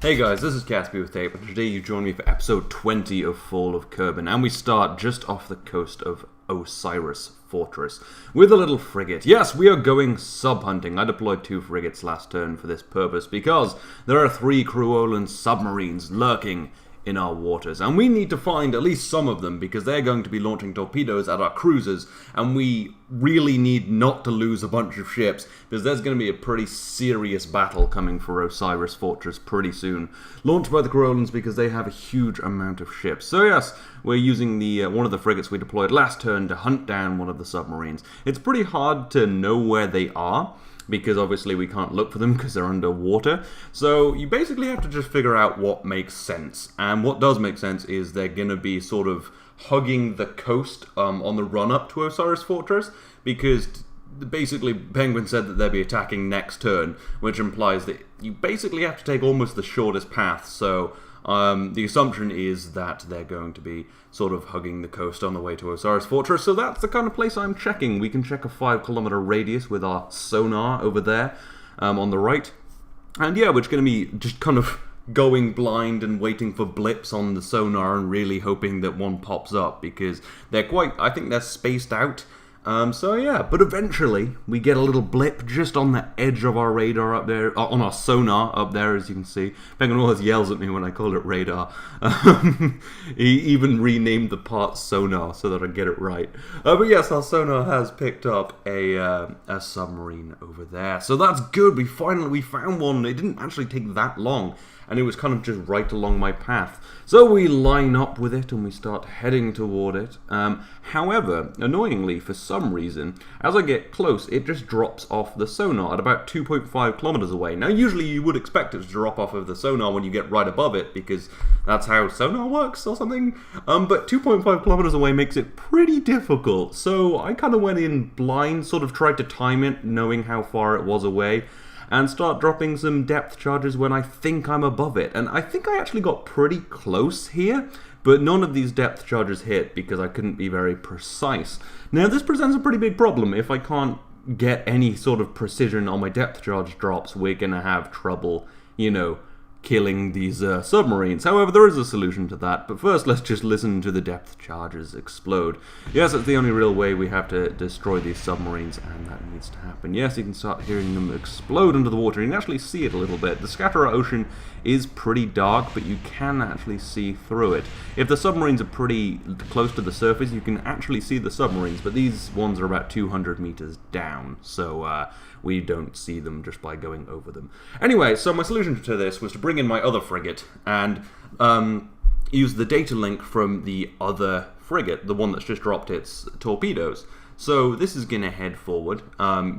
Hey guys, this is Gatsby with Tape, and today you join me for episode 20 of Fall of Kerbin, and we start just off the coast of Osiris Fortress with a little frigate. Yes, we are going sub-hunting. I deployed 2 frigates last turn for this purpose because there are 3 Creolan submarines lurking in our waters, and we need to find at least some of them because they're going to be launching torpedoes at our cruisers, and we really need not to lose a bunch of ships because there's going to be a pretty serious battle coming for Osiris Fortress pretty soon, launched by the Creolans because they have a huge amount of ships. So yes, we're using the one of the frigates we deployed last turn to hunt down one of the submarines. It's pretty hard to know where they are, because obviously we can't look for them because they're underwater. So you basically have to just figure out what makes sense. And what does make sense is they're going to be sort of hugging the coast on the run-up to Osiris Fortress, because basically Penguin said that they'll be attacking next turn, which implies that you basically have to take almost the shortest path. So the assumption is that they're going to be sort of hugging the coast on the way to Osiris Fortress, so that's the kind of place I'm checking. We can check a 5-kilometer radius with our sonar over there on the right. And yeah, we're just going to be just kind of going blind and waiting for blips on the sonar and really hoping that one pops up, because they're I think they're spaced out. So yeah, but eventually we get a little blip just on the edge of our radar up there, on our sonar up there, as you can see. Penguin always yells at me when I call it radar. He even renamed the part sonar so that I get it right. But yes, our sonar has picked up a submarine over there. So that's good, we found one. It didn't actually take that long, and it was kind of just right along my path. So we line up with it and we start heading toward it. However, annoyingly, for some reason, as I get close, it just drops off the sonar at about 2.5 kilometers away. Now, usually you would expect it to drop off of the sonar when you get right above it, because that's how sonar works or something. But 2.5 kilometers away makes it pretty difficult. So I kind of went in blind, sort of tried to time it, knowing how far it was away, and start dropping some depth charges when I think I'm above it. And I think I actually got pretty close here, but none of these depth charges hit because I couldn't be very precise. Now this presents a pretty big problem. If I can't get any sort of precision on my depth charge drops, we're gonna have trouble, you know, killing these submarines. However, there is a solution to that, but first let's just listen to the depth charges explode. Yes, it's the only real way we have to destroy these submarines, and that needs to happen. Yes, you can start hearing them explode under the water. You can actually see it a little bit. The Scatterer Ocean is pretty dark, but you can actually see through it. If the submarines are pretty close to the surface, you can actually see the submarines, but these ones are about 200 meters down, so we don't see them just by going over them. Anyway, so my solution to this was to bring in my other frigate and use the data link from the other frigate, the one that's just dropped its torpedoes. So this is going to head forward,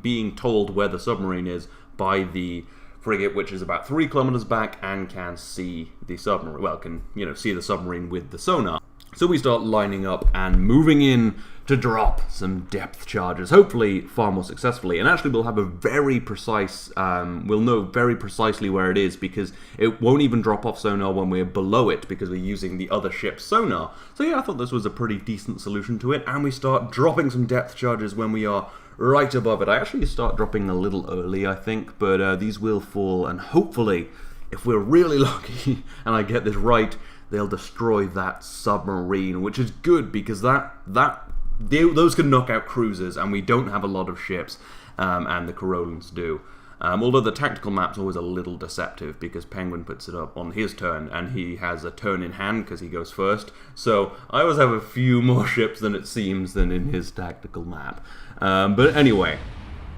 being told where the submarine is by the frigate, which is about 3 kilometers back and can see the submarine. Well, can, you know, see the submarine with the sonar. So we start lining up and moving in to drop some depth charges, hopefully far more successfully. And actually we'll have a very precise, we'll know very precisely where it is, because it won't even drop off sonar when we're below it, because we're using the other ship's sonar. So yeah, I thought this was a pretty decent solution to it, and we start dropping some depth charges when we are right above it. I actually start dropping a little early, I think, but these will fall, and hopefully, if we're really lucky and I get this right, they'll destroy that submarine, which is good because those can knock out cruisers, and we don't have a lot of ships, and the Creolans do. Although the tactical map's always a little deceptive because Penguin puts it up on his turn, and he has a turn in hand because he goes first. So I always have a few more ships than it seems than in his tactical map. But anyway,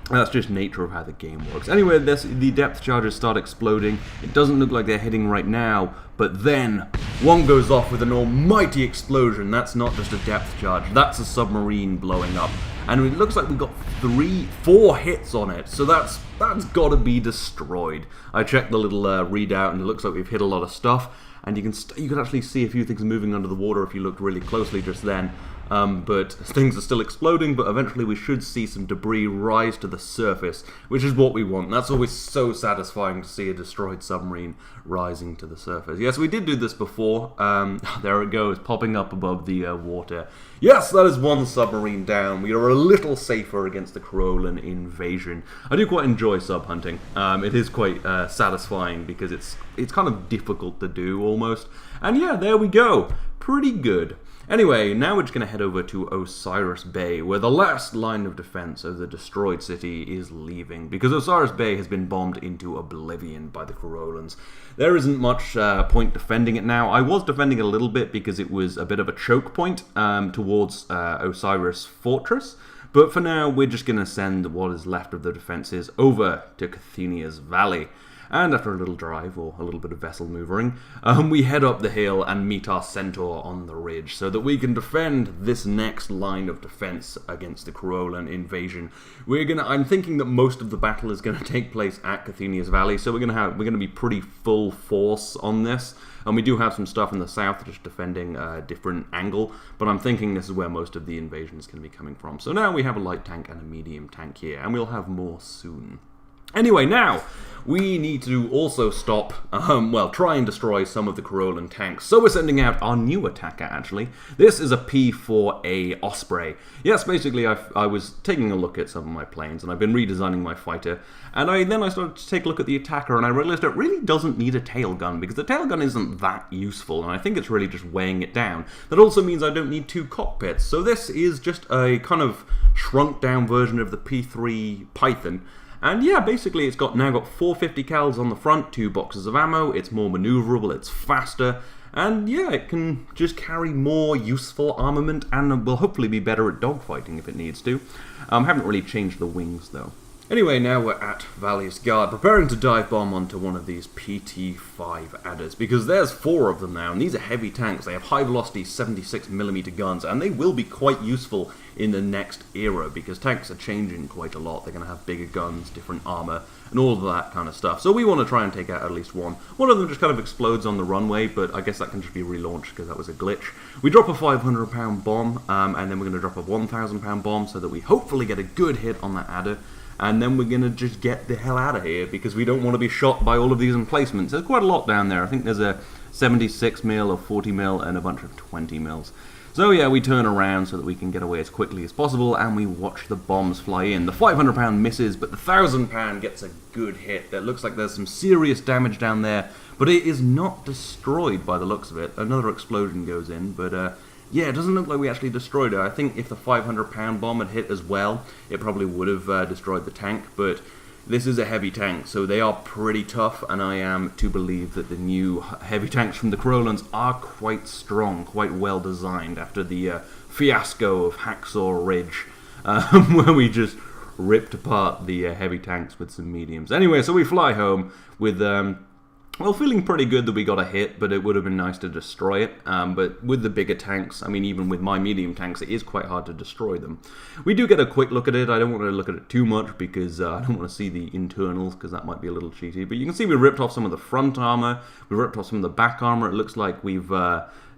that's just nature of how the game works. Anyway, the depth charges start exploding. It doesn't look like they're hitting right now, but then one goes off with an almighty explosion. That's not just a depth charge, that's a submarine blowing up. And it looks like we've got 4 hits on it, so that's got to be destroyed. I checked the little readout, and it looks like we've hit a lot of stuff. And you can actually see a few things moving under the water if you looked really closely just then. but things are still exploding, but eventually we should see some debris rise to the surface, which is what we want. That's always so satisfying to see a destroyed submarine rising to the surface. Yes, we did do this before. There it goes, popping up above the water. Yes, that is one submarine down. We are a little safer against the Kerbal invasion. I do quite enjoy sub-hunting. It is quite satisfying because it's kind of difficult to do almost. And yeah, there we go. Pretty good. Anyway, now we're just going to head over to Osiris Bay, where the last line of defense of the destroyed city is leaving, because Osiris Bay has been bombed into oblivion by the Kerolans. There isn't much point defending it now. I was defending it a little bit because it was a bit of a choke point towards Osiris Fortress, but for now we're just going to send what is left of the defenses over to Cathenia's Valley. And after a little drive, or a little bit of vessel maneuvering, we head up the hill and meet our centaur on the ridge, so that we can defend this next line of defense against the Kerolan invasion. I'm thinking that most of the battle is gonna take place at Cathenia's Valley, so we're gonna be pretty full force on this. And we do have some stuff in the south just defending a different angle, but I'm thinking this is where most of the invasion is going to be coming from. So now we have a light tank and a medium tank here, and we'll have more soon. Anyway, now, we need to also stop, try and destroy some of the Kerolan tanks. So we're sending out our new attacker, actually. This is a P4A Osprey. Yes, basically, I was taking a look at some of my planes, and I've been redesigning my fighter, and then I started to take a look at the attacker, and I realized it really doesn't need a tail gun, because the tail gun isn't that useful, and I think it's really just weighing it down. That also means I don't need two cockpits, so this is just a kind of shrunk-down version of the P3 Python. And yeah, basically it's now got 450 cals on the front, 2 boxes of ammo, it's more maneuverable, it's faster, and yeah, it can just carry more useful armament and will hopefully be better at dogfighting if it needs to. Haven't really changed the wings though. Anyway, now we're at Valius Guard, preparing to dive bomb onto one of these PT-5 adders, because there's 4 of them now, and these are heavy tanks. They have high-velocity 76mm guns, and they will be quite useful in the next era, because tanks are changing quite a lot. They're going to have bigger guns, different armor, and all of that kind of stuff. So we want to try and take out at least one. One of them just kind of explodes on the runway, but I guess that can just be relaunched because that was a glitch. We drop a 500-pound bomb, and then we're going to drop a 1,000-pound bomb so that we hopefully get a good hit on that adder. And then we're going to just get the hell out of here, because we don't want to be shot by all of these emplacements. There's quite a lot down there. I think there's a 76mm, a 40mm, and a bunch of 20mm. So yeah, we turn around so that we can get away as quickly as possible, and we watch the bombs fly in. The 500-pound misses, but the 1,000-pound gets a good hit. It looks like there's some serious damage down there, but it is not destroyed by the looks of it. Another explosion goes in, but yeah, it doesn't look like we actually destroyed it. I think if the 500-pound bomb had hit as well, it probably would have destroyed the tank, but this is a heavy tank, so they are pretty tough, and I am to believe that the new heavy tanks from the Kerolans are quite strong, quite well designed, after the fiasco of Hacksaw Ridge, where we just ripped apart the heavy tanks with some mediums. Anyway, so we fly home with well, feeling pretty good that we got a hit, but it would have been nice to destroy it. But with the bigger tanks, I mean, even with my medium tanks, it is quite hard to destroy them. We do get a quick look at it. I don't want to look at it too much because I don't want to see the internals, because that might be a little cheaty. But you can see we ripped off some of the front armor. We ripped off some of the back armor. It looks like we've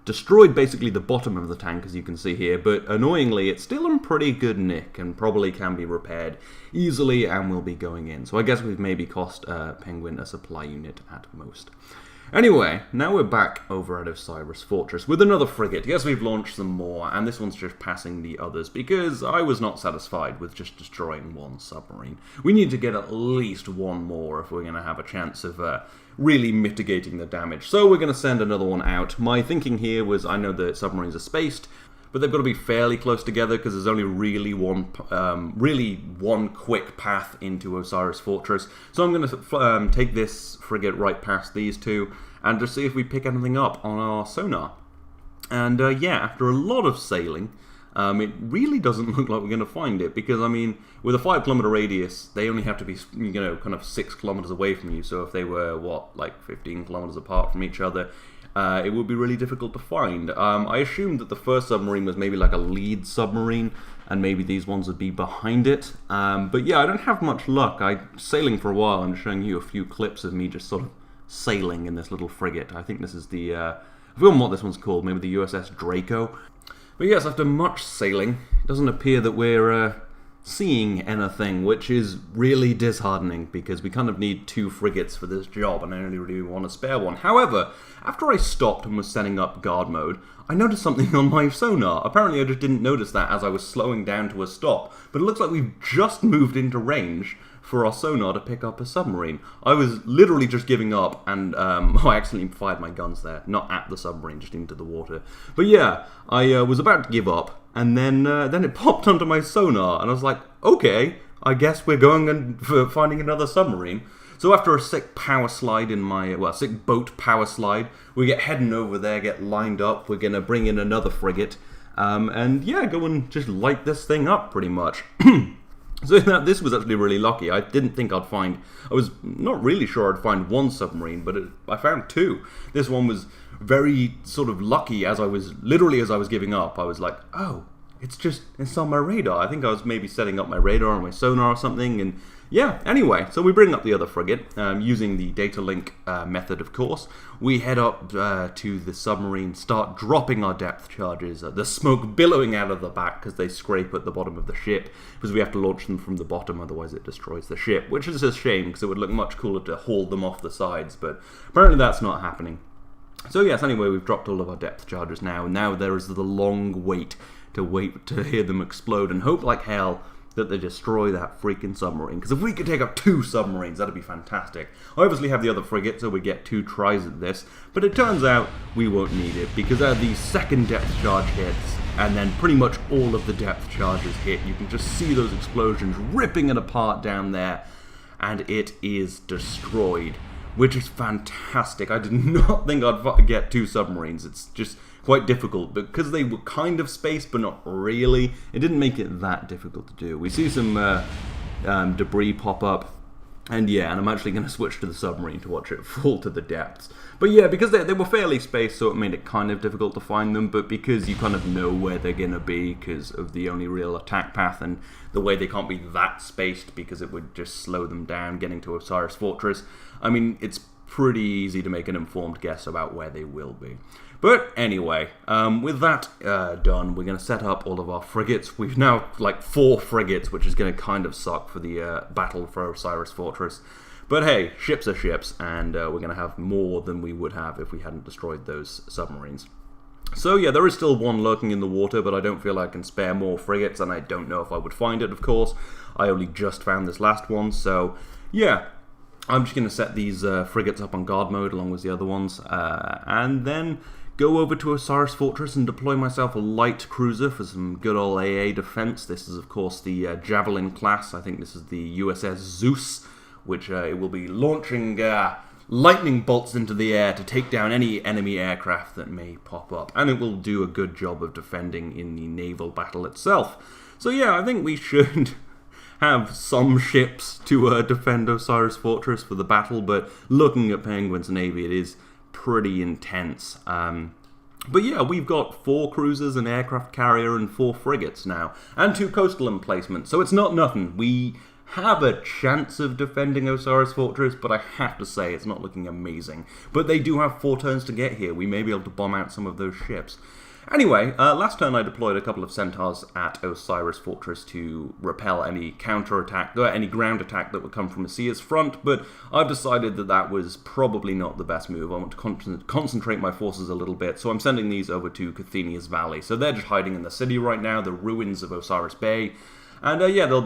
destroyed basically the bottom of the tank, as you can see here, but annoyingly it's still in pretty good nick and probably can be repaired easily and will be going in. So I guess we've maybe cost Penguin a supply unit at most. Anyway, now we're back over at Osiris Fortress with another frigate. Yes, we've launched some more, and this one's just passing the others because I was not satisfied with just destroying one submarine. We need to get at least one more if we're going to have a chance of really mitigating the damage. So we're going to send another one out. My thinking here was, I know the submarines are spaced, but they've got to be fairly close together because there's only really one quick path into Osiris Fortress. So I'm going to take this frigate right past these two and just see if we pick anything up on our sonar. And yeah, after a lot of sailing, it really doesn't look like we're going to find it, because, I mean, with a 5-kilometer radius, they only have to be, you know, kind of 6 kilometers away from you. So if they were, what, like 15 kilometers apart from each other, it would be really difficult to find. I assumed that the first submarine was maybe like a lead submarine, and maybe these ones would be behind it. But yeah, I don't have much luck. Sailing for a while, I'm showing you a few clips of me just sort of sailing in this little frigate. I think this is the, I forgot what this one's called, maybe the USS Draco. But yes, after much sailing, it doesn't appear that we're seeing anything, which is really disheartening because we kind of need 2 frigates for this job and I only really want to spare one. However, after I stopped and was setting up guard mode, I noticed something on my sonar. Apparently I just didn't notice that as I was slowing down to a stop, but it looks like we've just moved into range for our sonar to pick up a submarine. I was literally just giving up and I accidentally fired my guns there. Not at the submarine, just into the water. But yeah, I was about to give up and then it popped onto my sonar and I was like, okay, I guess we're going and finding another submarine. So after a sick power slide in my, sick boat power slide, we get heading over there, get lined up, we're going to bring in another frigate, and yeah, go and just light this thing up pretty much. So this was actually really lucky. I didn't think I was not really sure I'd find 1 submarine, but I found 2. This one was very sort of lucky as I was giving up. I was like, oh, it's on my radar. I think I was maybe setting up my radar on my sonar or something, and yeah, anyway, so we bring up the other frigate, using the data link method, of course. We head up to the submarine, start dropping our depth charges, the smoke billowing out of the back because they scrape at the bottom of the ship, because we have to launch them from the bottom, otherwise it destroys the ship, which is a shame because it would look much cooler to haul them off the sides, but apparently that's not happening. So yes, anyway, we've dropped all of our depth charges now, and now there is the long wait to hear them explode and hope like hell that they destroy that freaking submarine. Because if we could take up 2 submarines, that'd be fantastic. I obviously have the other frigate, so we get 2 tries at this. But it turns out we won't need it, because as the second depth charge hits, and then pretty much all of the depth charges hit, you can just see those explosions ripping it apart down there, and it is destroyed. Which is fantastic. I did not think I'd get 2 submarines. It's just quite difficult, because they were kind of spaced, but not really. It didn't make it that difficult to do. We see some debris pop up, and yeah, and I'm actually going to switch to the submarine to watch it fall to the depths. But yeah, because they were fairly spaced, so it made it kind of difficult to find them, but because you kind of know where they're going to be because of the only real attack path, and the way they can't be that spaced because it would just slow them down getting to Osiris Fortress, I mean, it's pretty easy to make an informed guess about where they will be. But anyway, with that done, we're going to set up all of our frigates. We've now, 4 frigates, which is going to kind of suck for the battle for Osiris Fortress. But hey, ships are ships, and we're going to have more than we would have if we hadn't destroyed those submarines. So yeah, there is still 1 lurking in the water, but I don't feel I can spare more frigates, and I don't know if I would find it, of course. I only just found this last one, so yeah. I'm just going to set these frigates up on guard mode along with the other ones, and then go over to Osiris Fortress and deploy myself a light cruiser for some good old AA defense. This is, of course, the Javelin class. I think this is the USS Zeus, which it will be launching lightning bolts into the air to take down any enemy aircraft that may pop up, and it will do a good job of defending in the naval battle itself. So yeah, I think we should have some ships to defend Osiris Fortress for the battle, but looking at Penguin's navy, it is pretty intense. But yeah, we've got 4 cruisers, an aircraft carrier, and 4 frigates now, and 2 coastal emplacements, so it's not nothing. We have a chance of defending Osiris Fortress, but I have to say it's not looking amazing. But they do have 4 turns to get here. We may be able to bomb out some of those ships. Anyway, last turn I deployed a couple of centaurs at Osiris Fortress to repel any counterattack, any ground attack that would come from Asia's front, but I've decided that that was probably not the best move. I want to concentrate my forces a little bit, so I'm sending these over to Cathenia's Valley. So they're just hiding in the city right now, the ruins of Osiris Bay, and yeah, they'll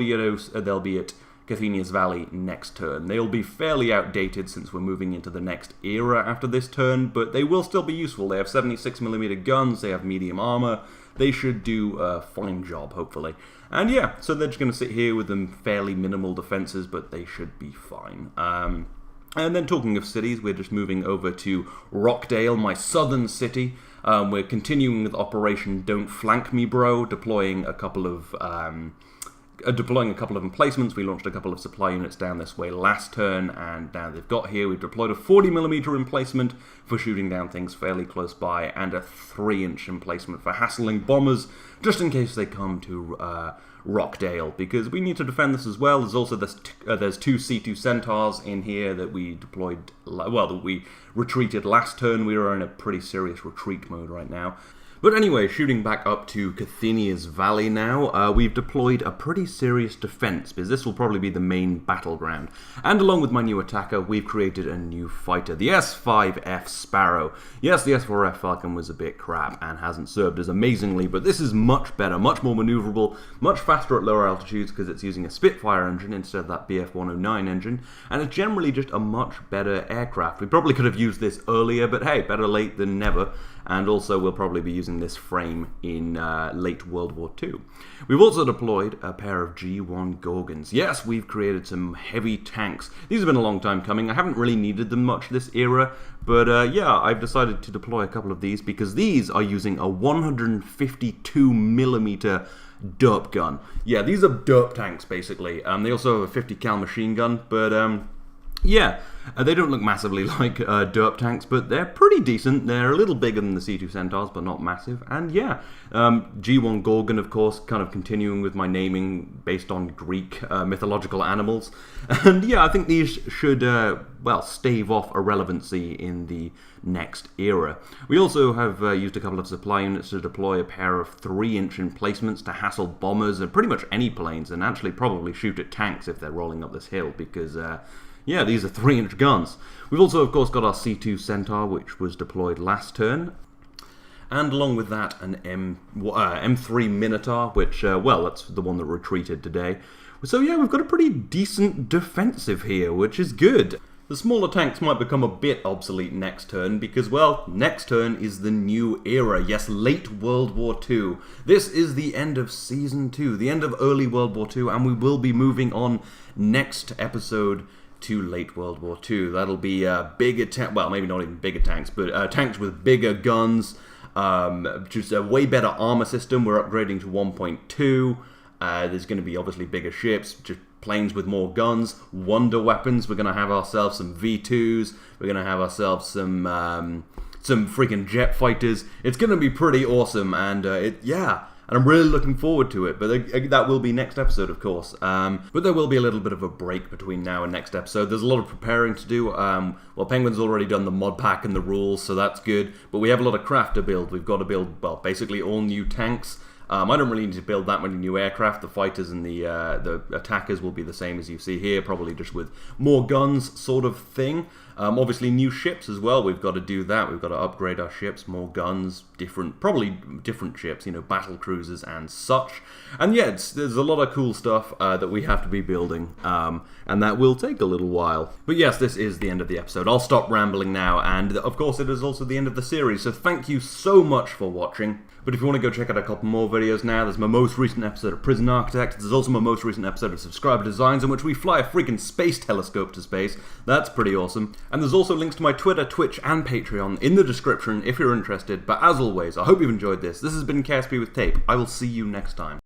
be at Cathenia's Valley next turn. They'll be fairly outdated since we're moving into the next era after this turn, but they will still be useful. They have 76mm guns, they have medium armor, they should do a fine job, hopefully. And yeah, so they're just going to sit here with them fairly minimal defenses, but they should be fine. And then talking of cities, we're just moving over to Rockdale, my southern city. We're continuing with Operation Don't Flank Me Bro, deploying a couple of emplacements. We launched a couple of supply units down this way last turn, and now they've got here. We've deployed a 40mm emplacement for shooting down things fairly close by, and a 3-inch emplacement for hassling bombers, just in case they come to Rockdale, because we need to defend this as well. There's also there's 2 C2 Centaurs in here that we deployed, that we retreated last turn. We are in a pretty serious retreat mode right now. But anyway, shooting back up to Cathenia's Valley now, we've deployed a pretty serious defense, because this will probably be the main battleground. And along with my new attacker, we've created a new fighter, the S5F Sparrow. Yes, the S4F Falcon was a bit crap and hasn't served as amazingly, but this is much better, much more maneuverable, much faster at lower altitudes because it's using a Spitfire engine instead of that BF-109 engine, and it's generally just a much better aircraft. We probably could have used this earlier, but hey, better late than never. And also we'll probably be using this frame in late World War II. We've also deployed a pair of G1 Gorgons. Yes, we've created some heavy tanks. These have been a long time coming. I haven't really needed them much this era, but yeah, I've decided to deploy a couple of these because these are using a 152mm derp gun. Yeah, these are derp tanks basically. They also have a 50 cal machine gun, but yeah, they don't look massively like derp tanks, but they're pretty decent. They're a little bigger than the C2 Centaurs, but not massive. And yeah, G1 Gorgon, of course, kind of continuing with my naming based on Greek mythological animals. And yeah, I think these should, well, stave off irrelevancy in the next era. We also have used a couple of supply units to deploy a pair of 3-inch emplacements to hassle bombers and pretty much any planes, and actually probably shoot at tanks if they're rolling up this hill, because yeah, these are 3-inch guns. We've also, of course, got our C2 Centaur, which was deployed last turn. And along with that, an M3 Minotaur, which, well, that's the one that retreated today. So yeah, we've got a pretty decent defensive here, which is good. The smaller tanks might become a bit obsolete next turn because, well, next turn is the new era. Yes, late World War II. This is the end of Season 2, the end of early World War II, and we will be moving on next episode to late World War II. That'll be bigger tanks, well, maybe not even bigger tanks, but tanks with bigger guns, just a way better armor system. We're upgrading to 1.2. There's going to be obviously bigger ships, just planes with more guns, wonder weapons. We're going to have ourselves some V2s. We're going to have ourselves some freaking jet fighters. It's going to be pretty awesome, and yeah. And I'm really looking forward to it, but that will be next episode, of course. But there will be a little bit of a break between now and next episode. There's a lot of preparing to do. Well, Penguin's already done the mod pack and the rules, so that's good. But we have a lot of craft to build. We've got to build, well, basically all new tanks. I don't really need to build that many new aircraft. The fighters and the attackers will be the same as you see here, probably just with more guns sort of thing. Obviously new ships as well, we've got to do that. We've got to upgrade our ships, more guns, probably different ships, you know, battle cruisers and such. And yeah, there's a lot of cool stuff that we have to be building, and that will take a little while. But yes, this is the end of the episode. I'll stop rambling now, and of course it is also the end of the series, so thank you so much for watching. But if you want to go check out a couple more videos now, there's my most recent episode of Prison Architect. There's also my most recent episode of Subscriber Designs, in which we fly a freaking space telescope to space. That's pretty awesome. And there's also links to my Twitter, Twitch, and Patreon in the description if you're interested. But as always, I hope you've enjoyed this. This has been KSP with Tape. I will see you next time.